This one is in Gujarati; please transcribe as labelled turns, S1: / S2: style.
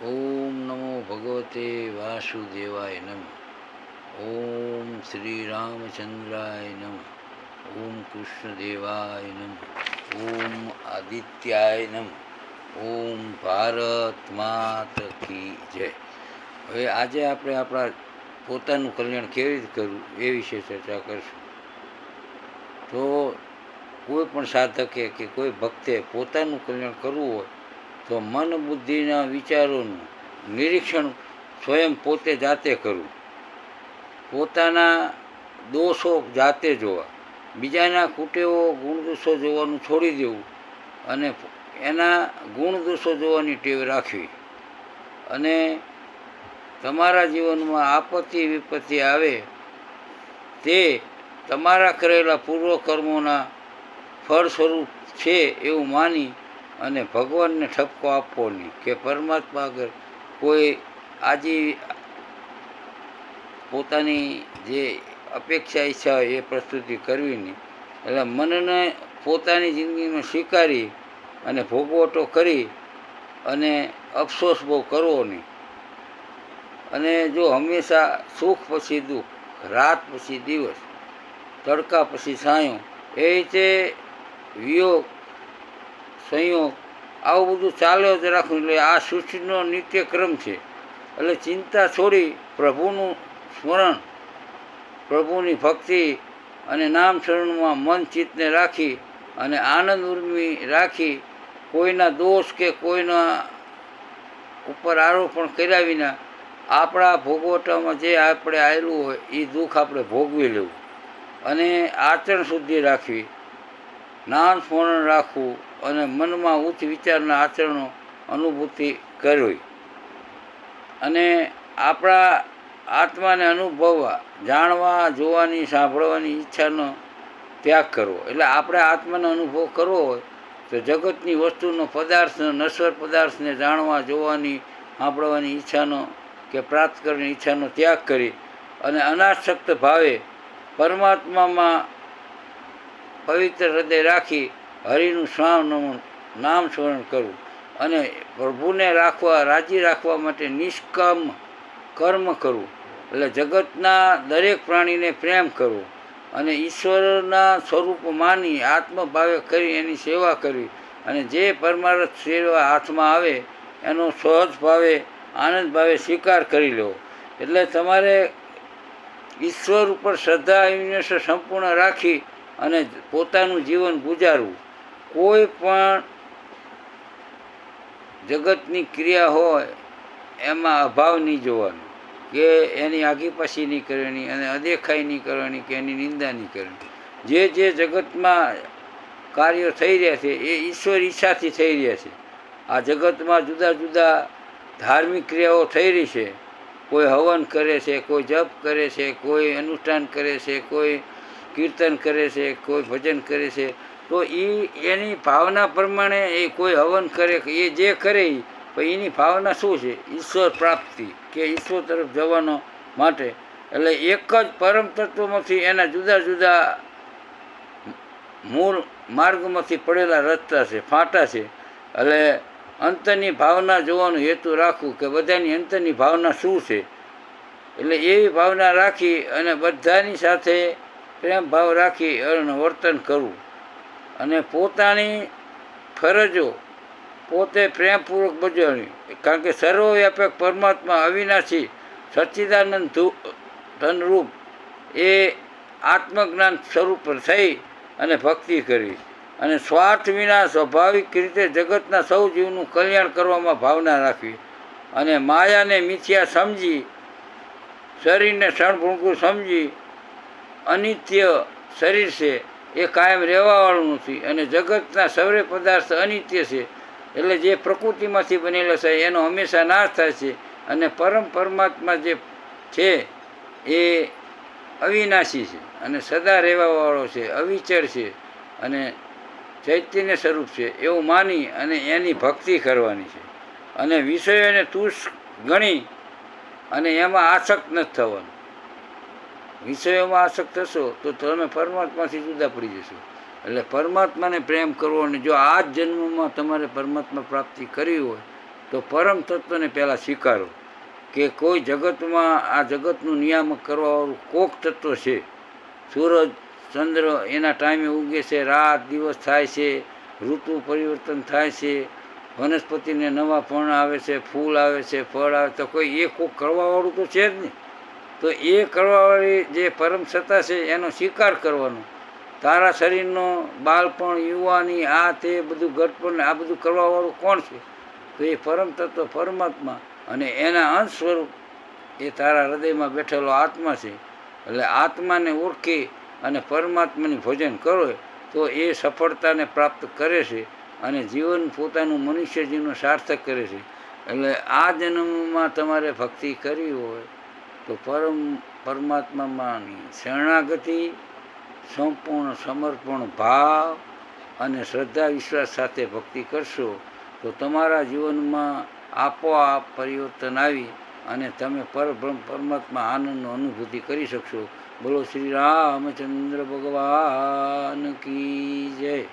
S1: ઓમ નમો ભગવતે વાસુદેવાય નમઃ. ઓમ શ્રી રામચંદ્રાય નમઃ. ઓમ કૃષ્ણદેવાય નમઃ. ઓમ આદિત્યાય નમઃ. ઓમ ભારત માત કી જય. હવે આજે આપણે આપણા પોતાનું કલ્યાણ કેવી રીતે કરવું એ વિશે ચર્ચા કરીશું. તો કોઈ પણ સાધકે કે કોઈ ભક્તે પોતાનું કલ્યાણ કરવું હોય તો મન બુદ્ધિના વિચારોનું નિરીક્ષણ સ્વયં પોતે જાતે કરવું, પોતાના દોષો જાતે જોવા, બીજાના કુટેવો ગુણદોષો જોવાનું છોડી દેવું અને એના ગુણદોષો જોવાની ટેવ રાખવી. અને તમારા જીવનમાં આપત્તિ વિપત્તિ આવે તે તમારા કરેલા પૂર્વકર્મોના ફળ સ્વરૂપ છે એવું માની અને ભગવાનને ઠપકો આપવો નહીં કે પરમાત્મા આગળ કોઈ આજે પોતાની જે અપેક્ષા ઈચ્છા હોય એ પ્રસ્તુતિ કરવી નહીં. એટલે મનને પોતાની જિંદગીમાં સ્વીકારી અને ભોગવટો કરી અને અફસોસ બહુ કરવો નહીં. અને જો હંમેશા સુખ પછી દુઃખ, રાત પછી દિવસ, તડકા પછી છાંયો, એ રીતે વિયોગ સંયોગ આવું બધું ચાલ્યો જ રાખવું. એટલે આ સૃષ્ટિનો નિત્યક્રમ છે. એટલે ચિંતા છોડી પ્રભુનું સ્મરણ, પ્રભુની ભક્તિ અને નામ શરણમાં મન ચિત્તને રાખી અને આનંદ ઉર્મી રાખી કોઈના દોષ કે કોઈના ઉપર આરોપણ કર્યા વિના આપણા ભોગવટામાં જે આપણે આવેલું હોય એ દુઃખ આપણે ભોગવી લેવું અને આચરણ શુદ્ધિ રાખવી, નામ સ્મરણ રાખવું અને મનમાં ઉચ્ચ વિચારના આચરણો અનુભૂતિ કરવી અને આપણા આત્માને અનુભવવા, જાણવા, જોવાની, સાંભળવાની ઈચ્છાનો ત્યાગ કરવો. એટલે આપણે આત્માનો અનુભવ કરવો હોય તો જગતની વસ્તુનો પદાર્થ, નશ્વર પદાર્થને જાણવા, જોવાની, સાંભળવાની ઈચ્છાનો કે પ્રાપ્ત કરવાની ઈચ્છાનો ત્યાગ કરી અને અનાસક્ત ભાવે પરમાત્મામાં પવિત્ર હૃદય રાખી હરિનું નામ સ્મરણ કરવું અને પ્રભુને રાખવા, રાજી રાખવા માટે નિષ્કામ કર્મ કરવું. એટલે જગતના દરેક પ્રાણીને પ્રેમ કરવો અને ઈશ્વરના સ્વરૂપ માની આત્મભાવે કરી એની સેવા કરવી અને જે પરમાર્થ સેવા હાથમાં આવે એનો સહજ ભાવે, આનંદ ભાવે સ્વીકાર કરી લેવો. એટલે તમારે ઈશ્વર ઉપર શ્રદ્ધા વિશ્વાસ સંપૂર્ણ રાખી અને પોતાનું જીવન ગુજારવું. કોઈ પણ જગતની ક્રિયા હોય એમાં અભાવ નહીં જોવાનો કે એની આગી પાછી નહીં કરવાની અને અદેખાઈ નહીં કરવાની કે એની નિંદા નહીં કરવાની. જે જે જગતમાં કાર્યો થઈ રહ્યા છે એ ઈશ્વર ઈચ્છાથી થઈ રહ્યા છે. આ જગતમાં જુદા જુદા ધાર્મિક ક્રિયાઓ થઈ રહી છે. કોઈ હવન કરે છે, કોઈ જપ કરે છે, કોઈ અનુષ્ઠાન કરે છે, કોઈ કીર્તન કરે છે, કોઈ ભજન કરે છે. તો એની ભાવના પ્રમાણે એ કોઈ હવન કરે, એ જે કરે પણ એની ભાવના શું છે? ઈશ્વર પ્રાપ્તિ કે ઈશ્વર તરફ જવાનો માટે. એટલે એક જ પરમ તત્વમાંથી એના જુદા જુદા મૂળ માર્ગમાંથી પડેલા રસ્તા છે, ફાંટા છે. એટલે અંતરની ભાવના જોવાનો હેતુ રાખવું કે બધાની અંતરની ભાવના શું છે. એટલે એવી ભાવના રાખી અને બધાની સાથે પ્રેમ ભાવ રાખી અને વર્તન કરવું અને પોતાની ફરજો પોતે પ્રેમપૂર્વક બજાવવી. કારણ કે સર્વવ્યાપક પરમાત્મા અવિનાશી સચ્ચિદાનંદ ધનરૂપ એ આત્મજ્ઞાન સ્વરૂપ થઈ અને ભક્તિ કરવી અને સ્વાર્થ વિના સ્વાભાવિક રીતે જગતના સૌ જીવનું કલ્યાણ કરવામાં ભાવના રાખવી અને માયાને મિથ્યા સમજી, શરીરને ક્ષણભંગુર સમજી અનિત્ય શરીર છે એ કાયમ રહેવાવાળું નથી અને જગતના સર્વે પદાર્થ અનિત્ય છે. એટલે જે પ્રકૃતિમાંથી બનેલા છે એનો હંમેશા નાશ થાય છે અને પરમાત્મા જે છે એ અવિનાશી છે અને સદા રહેવાવાળો છે, અવિચર છે અને ચૈતન્ય સ્વરૂપ છે એવું માની અને એની ભક્તિ કરવાની છે અને વિષયોને તુચ્છ ગણી અને એમાં આસક્ત નથી થવાનું. વિષયોમાં આસક્ત થશો તો તમે પરમાત્માથી જુદા પડી જશો. એટલે પરમાત્માને પ્રેમ કરવો અને જો આ જ જન્મમાં તમારે પરમાત્મા પ્રાપ્તિ કરવી હોય તો પરમ તત્વને પહેલાં સ્વીકારો કે કોઈ જગતમાં આ જગતનું નિયામક કરવાવાળું કોક તત્વ છે. સૂરજ ચંદ્ર એના ટાઈમે ઉગે છે, રાત દિવસ થાય છે, ઋતુ પરિવર્તન થાય છે, વનસ્પતિને નવા પર્ણ આવે છે, ફૂલ આવે છે, ફળ આવે, તો કોઈ એ કોક કરવાવાળું તો છે જ નહીં. તો એ કરવાવાળી જે પરમ સત્તા છે એનો સ્વીકાર કરવાનો. તારા શરીરનો બાળપણ, યુવાની, આ તે બધું ગટપણ, આ બધું કરવાવાળું કોણ છે? તો એ પરમ તત્વ પરમાત્મા અને એના અંશ સ્વરૂપ એ તારા હૃદયમાં બેઠેલો આત્મા છે. એટલે આત્માને ઓળખી અને પરમાત્માની ભોજન કરો તો એ સફળતાને પ્રાપ્ત કરે છે અને જીવન પોતાનું મનુષ્ય જીવન સાર્થક કરે છે. એટલે આ જન્મમાં તમારે ભક્તિ કરવી હોય તો પરમાત્મામાંની શરણાગતિ, સંપૂર્ણ સમર્પણ ભાવ અને શ્રદ્ધા વિશ્વાસ સાથે ભક્તિ કરશો તો તમારા જીવનમાં આપોઆપ પરિવર્તન આવી અને તમે પરબ્રહ્મ પરમાત્મા આનંદનો અનુભૂતિ કરી શકશો. બોલો શ્રી રામચંદ્ર ભગવાન કી જય.